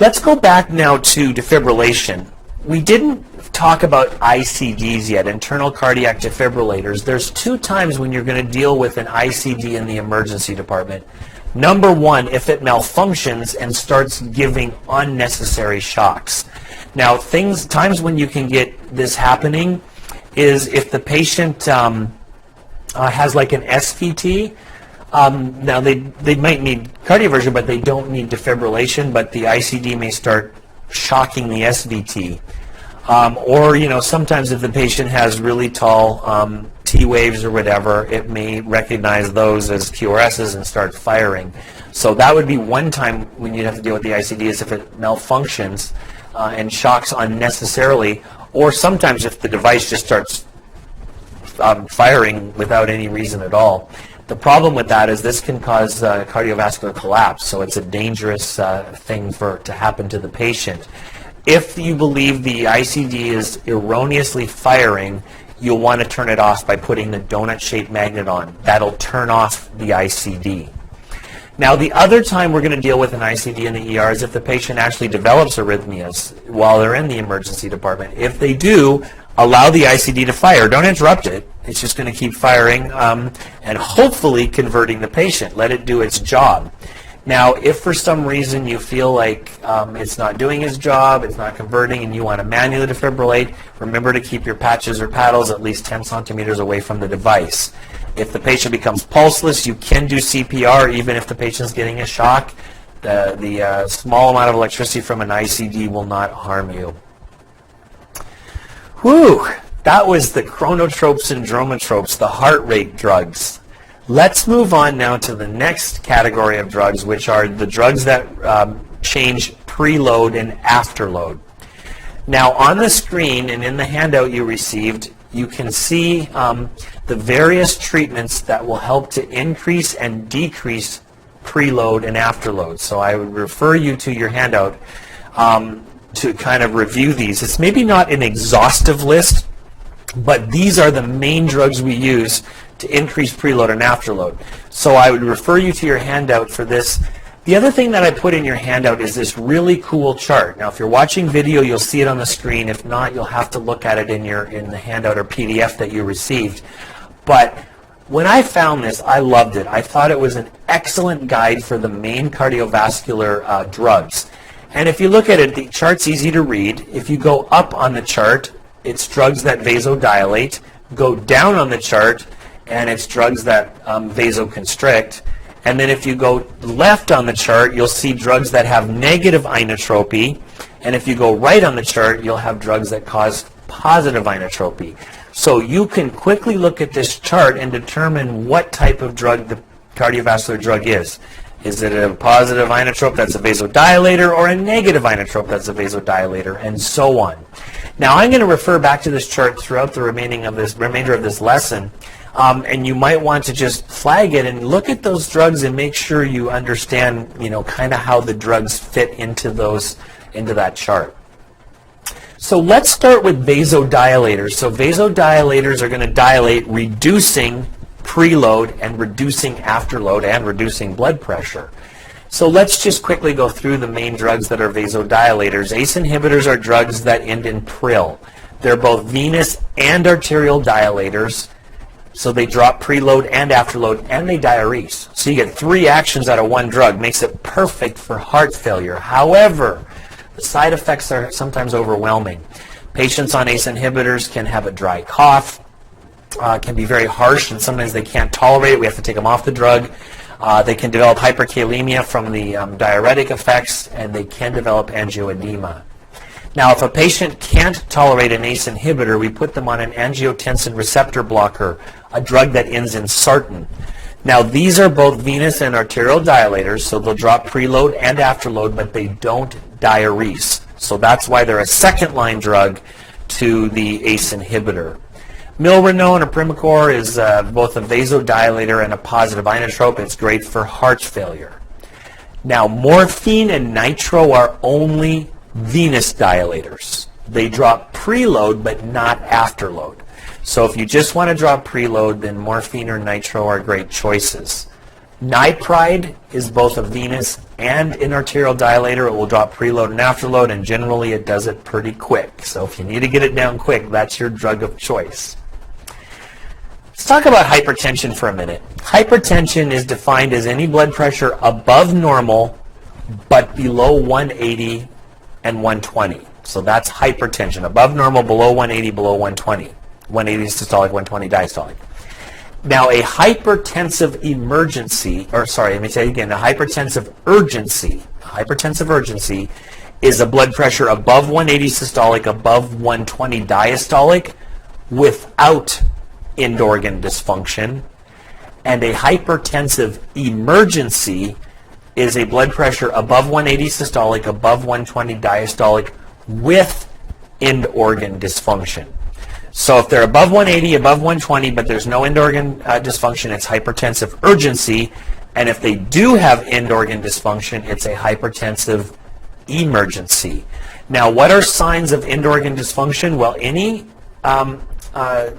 Let's go back now to defibrillation. We didn't talk about ICDs yet, internal cardiac defibrillators. There's 2 times when you're going to deal with an ICD in the emergency department. Number one, if it malfunctions and starts giving unnecessary shocks. Now, times when you can get this happening is if the patient has like an SVT. Now, they might need cardioversion, but they don't need defibrillation, but the ICD may start shocking the SVT. Or, sometimes if the patient has really tall T waves or whatever, it may recognize those as QRSs and start firing. So that would be one time when you'd have to deal with the ICD, is if it malfunctions and shocks unnecessarily, or sometimes if the device just starts firing without any reason at all. The problem with that is this can cause cardiovascular collapse, so it's a dangerous thing to happen to the patient. If you believe the ICD is erroneously firing, you'll want to turn it off by putting the donut-shaped magnet on. That'll turn off the ICD. Now, the other time we're going to deal with an ICD in the ER is if the patient actually develops arrhythmias while they're in the emergency department. If they do, allow the ICD to fire. Don't interrupt it. It's just going to keep firing and hopefully converting the patient. Let it do its job. Now, if for some reason you feel like it's not doing its job, it's not converting, and you want to manually defibrillate, remember to keep your patches or paddles at least 10 centimeters away from the device. If the patient becomes pulseless, you can do CPR even if the patient's getting a shock. The small amount of electricity from an ICD will not harm you. Whew, that was the chronotropes and dromotropes, the heart rate drugs. Let's move on now to the next category of drugs, which are the drugs that change preload and afterload. Now, on the screen and in the handout you received, you can see the various treatments that will help to increase and decrease preload and afterload. So I would refer you to your handout to kind of review these. It's maybe not an exhaustive list, but these are the main drugs we use to increase preload and afterload. So I would refer you to your handout for this The other thing that I put in your handout is this really cool chart. Now, if you're watching video, you'll see it on the screen. If not, you'll have to look at it in the handout or PDF that you received. But when I found this, I loved it. I thought it was an excellent guide for the main cardiovascular drugs. And if you look at it, the chart's easy to read. If you go up on the chart, it's drugs that vasodilate. Go down on the chart, and it's drugs that vasoconstrict. And then if you go left on the chart, you'll see drugs that have negative inotropy. And if you go right on the chart, you'll have drugs that cause positive inotropy. So you can quickly look at this chart and determine what type of drug the cardiovascular drug is. Is it a positive inotrope that's a vasodilator, or a negative inotrope that's a vasodilator, and so on. Now I'm going to refer back to this chart throughout the remainder of this lesson. And you might want to just flag it and look at those drugs and make sure you understand, kind of how the drugs fit into that chart. So let's start with vasodilators. So vasodilators are going to dilate, reducing preload and reducing afterload and reducing blood pressure. So let's just quickly go through the main drugs that are vasodilators. ACE inhibitors are drugs that end in pril. They're both venous and arterial dilators. So they drop preload and afterload, and they diurese. So you get 3 actions out of one drug. Makes it perfect for heart failure. However, the side effects are sometimes overwhelming. Patients on ACE inhibitors can have a dry cough, can be very harsh, and sometimes they can't tolerate it. We have to take them off the drug. They can develop hyperkalemia from the diuretic effects, and they can develop angioedema. Now, if a patient can't tolerate an ACE inhibitor, we put them on an angiotensin receptor blocker, a drug that ends in sartan. Now, these are both venous and arterial dilators, so they'll drop preload and afterload, but they don't diurese. So that's why they're a second-line drug to the ACE inhibitor. Milrinone or Primacor is both a vasodilator and a positive inotrope. It's great for heart failure. Now, morphine and nitro are only venous dilators. They drop preload but not afterload. So if you just want to drop preload, then morphine or nitro are great choices. Nipride is both a venous and an arterial dilator. It will drop preload and afterload, and generally it does it pretty quick. So if you need to get it down quick, that's your drug of choice. Let's talk about hypertension for a minute. Hypertension is defined as any blood pressure above normal but below 180 and 120. So that's hypertension. Above normal, below 180, below 120. 180 is systolic, 120 diastolic. Now, a hypertensive emergency, or sorry, let me say it again, a hypertensive urgency is a blood pressure above 180 systolic, above 120 diastolic, without end organ dysfunction. And a hypertensive emergency is a blood pressure above 180 systolic, above 120 diastolic, with end organ dysfunction. So if they're above 180, above 120, but there's no end organ dysfunction, it's hypertensive urgency. And if they do have end organ dysfunction, it's a hypertensive emergency. Now, what are signs of end organ dysfunction? Well, any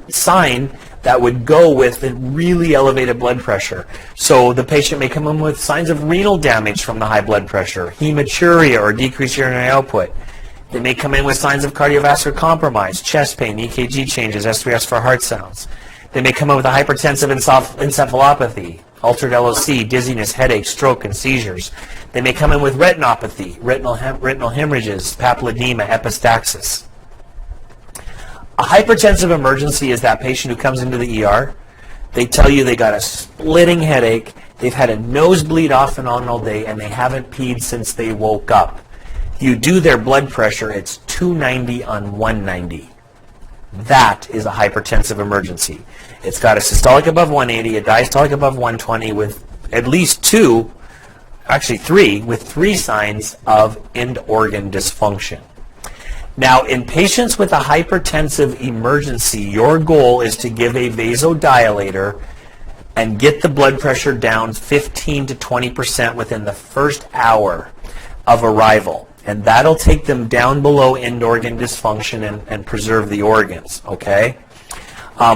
sign that would go with a really elevated blood pressure. So the patient may come in with signs of renal damage from the high blood pressure, hematuria or decreased urinary output. They may come in with signs of cardiovascular compromise, chest pain, EKG changes, S3S for heart sounds. They may come in with a hypertensive encephalopathy, altered LOC, dizziness, headache, stroke, and seizures. They may come in with retinopathy, retinal hemorrhages, papilledema, epistaxis. A hypertensive emergency is that patient who comes into the ER. They tell you they got a splitting headache, they've had a nosebleed off and on all day, and they haven't peed since they woke up. You do their blood pressure, it's 290 on 190. That is a hypertensive emergency. It's got a systolic above 180, a diastolic above 120 with at least three signs of end organ dysfunction. Now, in patients with a hypertensive emergency, your goal is to give a vasodilator and get the blood pressure down 15 to 20% within the first hour of arrival. And that'll take them down below end organ dysfunction and preserve the organs, okay?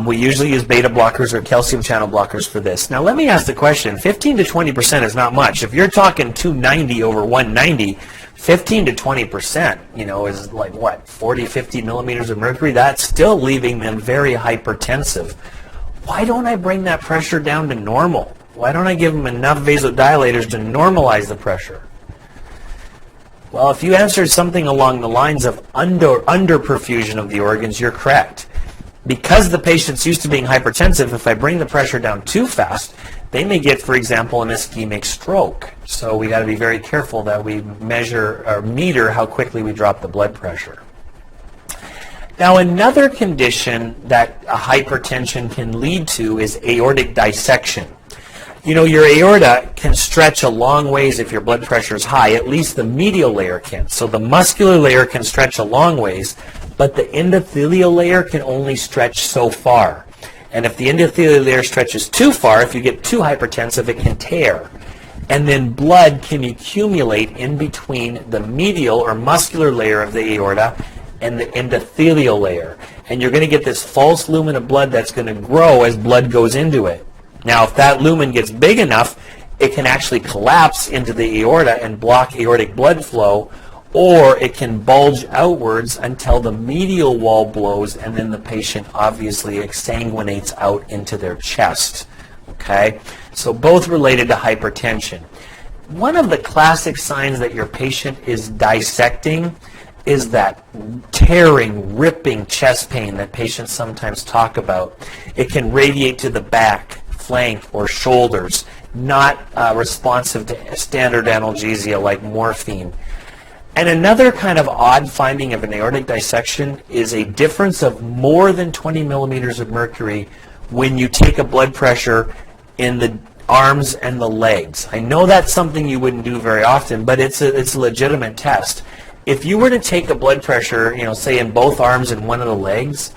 We usually use beta blockers or calcium channel blockers for this. Now let me ask the question, 15 to 20% is not much. If you're talking 290 over 190, 15 to 20%, is like what, 40, 50 millimeters of mercury? That's still leaving them very hypertensive. Why don't I bring that pressure down to normal? Why don't I give them enough vasodilators to normalize the pressure? Well, if you answered something along the lines of under perfusion of the organs, you're correct. Because the patient's used to being hypertensive, if I bring the pressure down too fast, they may get, for example, an ischemic stroke. So we got to be very careful that we measure or meter how quickly we drop the blood pressure. Now, another condition that a hypertension can lead to is aortic dissection. Your aorta can stretch a long ways if your blood pressure is high. At least the medial layer can. So the muscular layer can stretch a long ways, but the endothelial layer can only stretch so far. And if the endothelial layer stretches too far, if you get too hypertensive, it can tear. And then blood can accumulate in between the medial or muscular layer of the aorta and the endothelial layer. And you're going to get this false lumen of blood that's going to grow as blood goes into it. Now, if that lumen gets big enough, it can actually collapse into the aorta and block aortic blood flow, or it can bulge outwards until the medial wall blows, and then the patient obviously exsanguinates out into their chest. Okay? So both related to hypertension. One of the classic signs that your patient is dissecting is that tearing, ripping chest pain that patients sometimes talk about. It can radiate to the back, flank, or shoulders, not responsive to standard analgesia like morphine. And another kind of odd finding of an aortic dissection is a difference of more than 20 millimeters of mercury when you take a blood pressure in the arms and the legs. I know that's something you wouldn't do very often, but it's a legitimate test. If you were to take a blood pressure, say in both arms and one of the legs,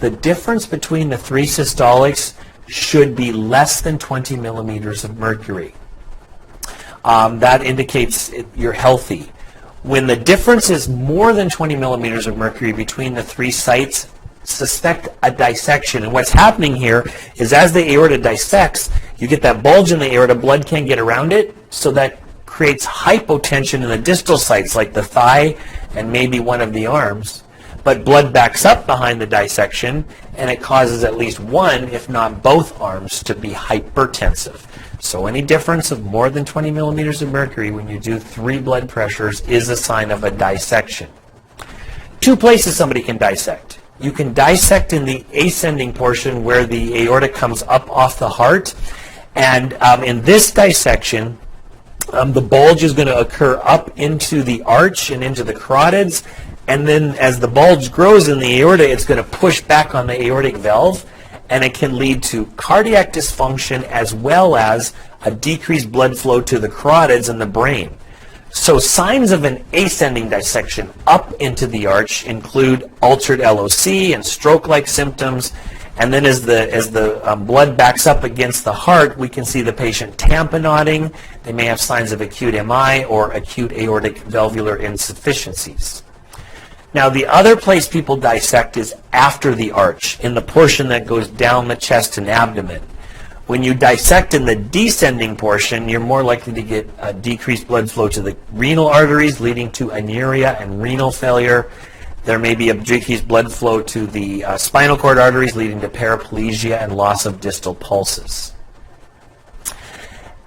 the difference between the three systolics should be less than 20 millimeters of mercury. That indicates you're healthy. When the difference is more than 20 millimeters of mercury between the three sites, suspect a dissection. And what's happening here is as the aorta dissects, you get that bulge in the aorta, blood can't get around it, so that creates hypotension in the distal sites like the thigh and maybe one of the arms. But blood backs up behind the dissection, and it causes at least one, if not both arms, to be hypertensive. So any difference of more than 20 millimeters of mercury when you do 3 blood pressures is a sign of a dissection. 2 places somebody can dissect. You can dissect in the ascending portion where the aorta comes up off the heart, and in this dissection, the bulge is going to occur up into the arch and into the carotids, and then as the bulge grows in the aorta, it's going to push back on the aortic valve, and it can lead to cardiac dysfunction as well as a decreased blood flow to the carotids and the brain. So signs of an ascending dissection up into the arch include altered LOC and stroke-like symptoms, and then as the blood backs up against the heart, we can see the patient tamponading. They may have signs of acute MI or acute aortic valvular insufficiencies. Now, the other place people dissect is after the arch, in the portion that goes down the chest and abdomen. When you dissect in the descending portion, you're more likely to get a decreased blood flow to the renal arteries, leading to anuria and renal failure. There may be a decreased blood flow to the spinal cord arteries, leading to paraplegia and loss of distal pulses.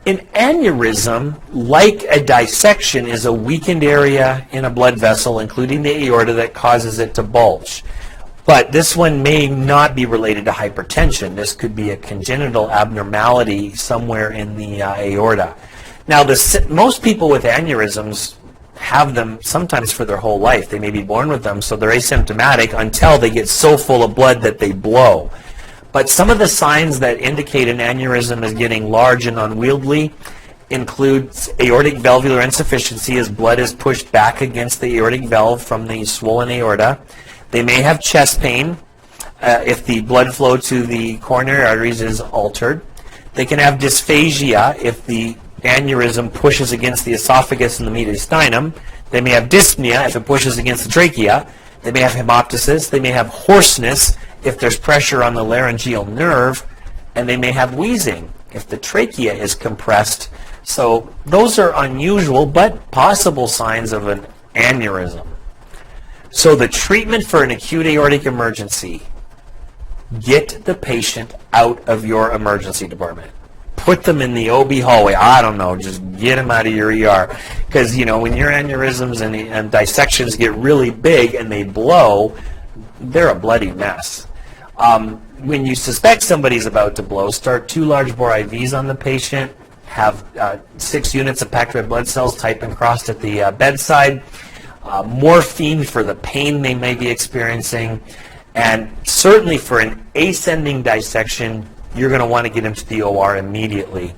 An aneurysm, like a dissection, is a weakened area in a blood vessel, including the aorta, that causes it to bulge. But this one may not be related to hypertension. This could be a congenital abnormality somewhere in the aorta. Now, most people with aneurysms have them sometimes for their whole life. They may be born with them, so they're asymptomatic until they get so full of blood that they blow. But some of the signs that indicate an aneurysm is getting large and unwieldy include aortic valvular insufficiency, as blood is pushed back against the aortic valve from the swollen aorta. They may have chest pain if the blood flow to the coronary arteries is altered. They can have dysphagia if the aneurysm pushes against the esophagus and the mediastinum. They may have dyspnea if it pushes against the trachea. They may have hemoptysis. They may have hoarseness if there's pressure on the laryngeal nerve, and they may have wheezing if the trachea is compressed. So those are unusual but possible signs of an aneurysm. So the treatment for an acute aortic emergency: get the patient out of your emergency department. Put them in the OB hallway. I don't know, just get them out of your ER. Because, you know, when your aneurysms and dissections get really big and they blow, they're a bloody mess. When you suspect somebody's about to blow, start 2 large bore IVs on the patient, have 6 units of packed red blood cells typed and crossed at the bedside, morphine for the pain they may be experiencing, and certainly for an ascending dissection, you're going to want to get them to the OR immediately.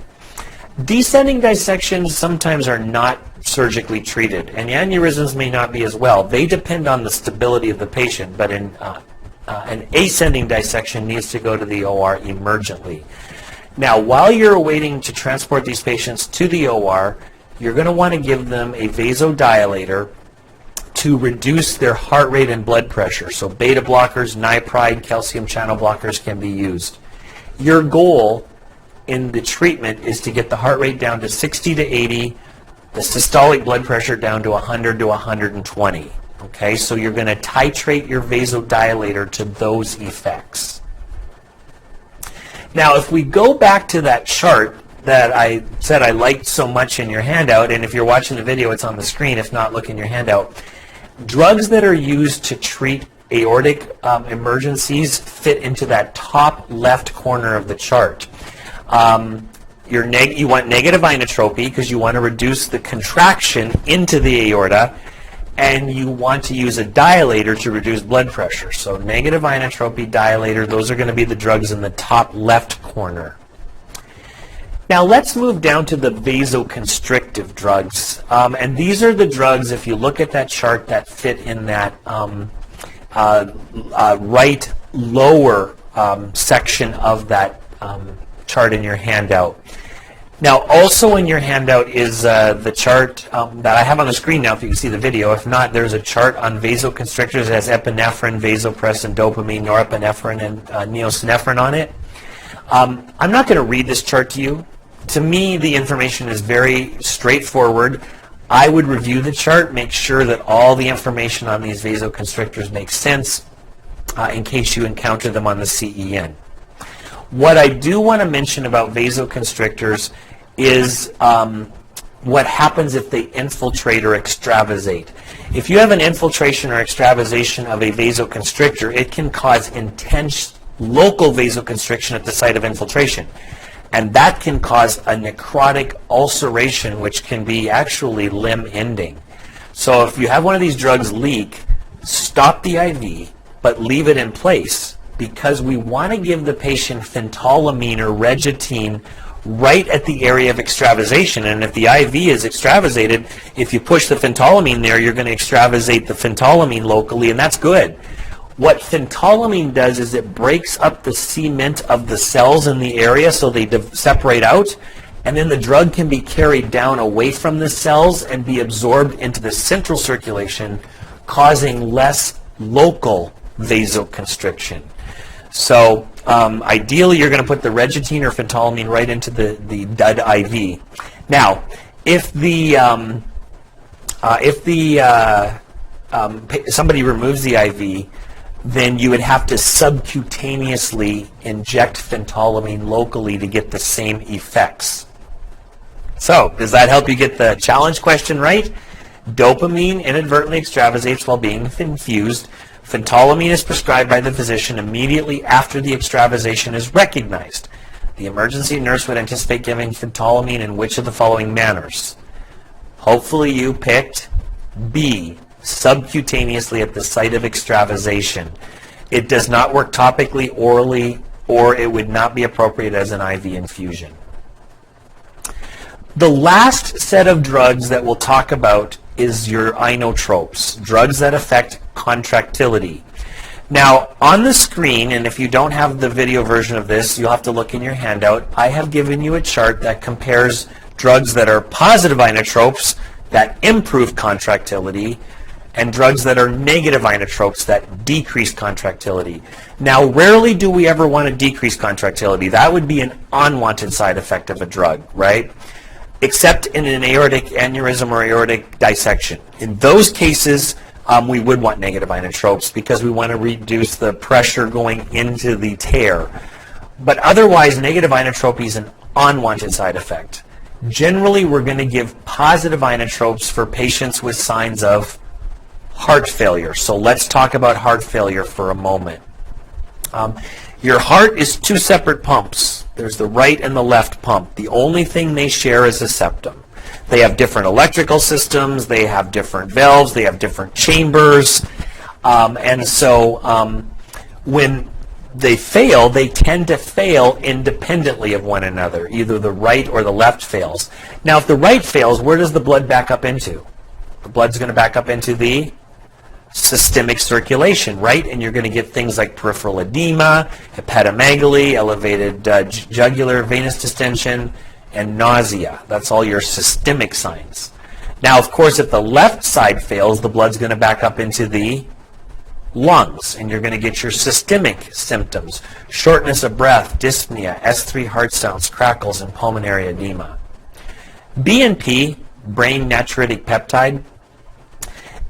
Descending dissections sometimes are not surgically treated, and the aneurysms may not be as well. They depend on the stability of the patient, but an ascending dissection needs to go to the OR emergently. Now, while you're waiting to transport these patients to the OR, you're going to want to give them a vasodilator to reduce their heart rate and blood pressure. So beta blockers, nipride, calcium channel blockers can be used. Your goal in the treatment is to get the heart rate down to 60 to 80, the systolic blood pressure down to 100 to 120. Okay, so you're going to titrate your vasodilator to those effects. Now, if we go back to that chart that I said I liked so much in your handout, and if you're watching the video, it's on the screen. If not, look in your handout. Drugs that are used to treat aortic emergencies fit into that top left corner of the chart. You want negative inotropy because you want to reduce the contraction into the aorta, and you want to use a dilator to reduce blood pressure. So negative inotropy, dilator, those are going to be the drugs in the top left corner. Now let's move down to the vasoconstrictive drugs. And these are the drugs, if you look at that chart, that fit in that right lower section of that chart in your handout. Now, also in your handout is the chart that I have on the screen now, if you can see the video. If not, there's a chart on vasoconstrictors that has epinephrine, vasopressin, dopamine, norepinephrine, and neosynephrine on it. I'm not going to read this chart to you. To me, the information is very straightforward. I would review the chart, make sure that all the information on these vasoconstrictors makes sense in case you encounter them on the CEN. What I do want to mention about vasoconstrictors is what happens if they infiltrate or extravasate. If you have an infiltration or extravasation of a vasoconstrictor, it can cause intense local vasoconstriction at the site of infiltration. And that can cause a necrotic ulceration, which can be actually limb-ending. So if you have one of these drugs leak, stop the IV, but leave it in place, because we want to give the patient phentolamine or regitine right at the area of extravasation. And if the IV is extravasated, if you push the phentolamine there, you're going to extravasate the phentolamine locally, and that's good. What phentolamine does is it breaks up the cement of the cells in the area so they separate out, and then the drug can be carried down away from the cells and be absorbed into the central circulation, causing less local vasoconstriction. So ideally, you're going to put the regitine or phentolamine right into the DUD IV. Now, if somebody removes the IV, then you would have to subcutaneously inject phentolamine locally to get the same effects. So, does that help you get the challenge question right? Dopamine inadvertently extravasates while being infused. Phentolamine is prescribed by the physician immediately after the extravasation is recognized. The emergency nurse would anticipate giving phentolamine in which of the following manners? Hopefully you picked B, subcutaneously at the site of extravasation. It does not work topically, orally, or it would not be appropriate as an IV infusion. The last set of drugs that we'll talk about is your inotropes, drugs that affect contractility. Now, on the screen, and if you don't have the video version of this, you'll have to look in your handout, I have given you a chart that compares drugs that are positive inotropes that improve contractility and drugs that are negative inotropes that decrease contractility. Now, rarely do we ever want to decrease contractility. That would be an unwanted side effect of a drug, right? Except in an aortic aneurysm or aortic dissection. In those cases, we would want negative inotropes because we want to reduce the pressure going into the tear. But otherwise, negative inotropy is an unwanted side effect. Generally, we're going to give positive inotropes for patients with signs of heart failure. So let's talk about heart failure for a moment. Your heart is two separate pumps. There's the right and the left pump. The only thing they share is a septum. They have different electrical systems, they have different valves, they have different chambers, and so when they fail, they tend to fail independently of one another. Either the right or the left fails. Now, if the right fails, where does the blood back up into? The blood's going to back up into the systemic circulation, right? And you're going to get things like peripheral edema, hepatomegaly, elevated jugular venous distension, and nausea. That's all your systemic signs. Now, of course, if the left side fails, the blood's going to back up into the lungs, and you're going to get your systemic symptoms: shortness of breath, dyspnea, S3 heart sounds, crackles, and pulmonary edema. BNP, brain natriuretic peptide,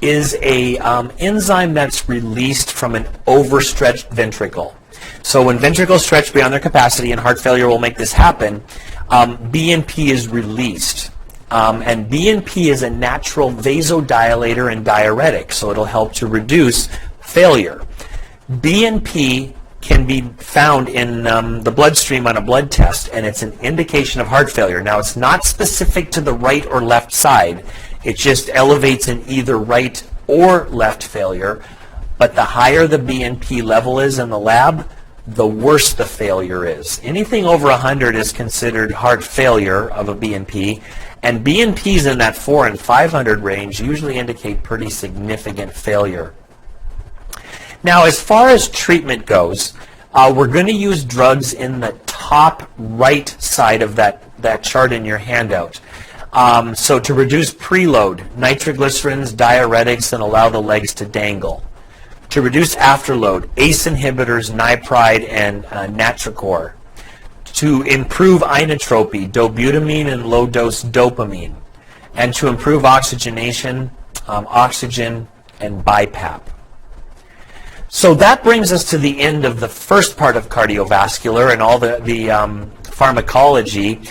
is a enzyme that's released from an overstretched ventricle. So when ventricles stretch beyond their capacity, and heart failure will make this happen, BNP is released. And BNP is a natural vasodilator and diuretic, so it'll help to reduce failure. BNP can be found in the bloodstream on a blood test, and it's an indication of heart failure. Now, it's not specific to the right or left side. It just elevates in either right or left failure. But the higher the BNP level is in the lab, the worse the failure is. Anything over 100 is considered heart failure of a BNP, and BNPs in that 400 and 500 range usually indicate pretty significant failure. Now, as far as treatment goes, we're going to use drugs in the top right side of that chart in your handout. So to reduce preload, nitroglycerins, diuretics, and allow the legs to dangle. To reduce afterload, ACE inhibitors, nipride, and natricor. To improve inotropy, dobutamine and low-dose dopamine. And to improve oxygenation, oxygen, and BiPAP. So that brings us to the end of the first part of cardiovascular and all the pharmacology.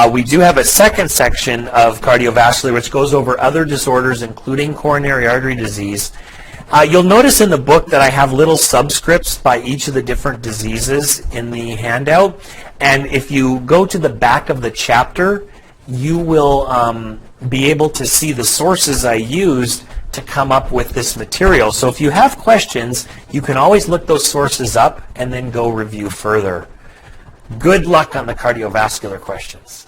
We do have a second section of cardiovascular which goes over other disorders, including coronary artery disease. You'll notice in the book that I have little subscripts by each of the different diseases in the handout. And if you go to the back of the chapter, you will be able to see the sources I used to come up with this material. So if you have questions, you can always look those sources up and then go review further. Good luck on the cardiovascular questions.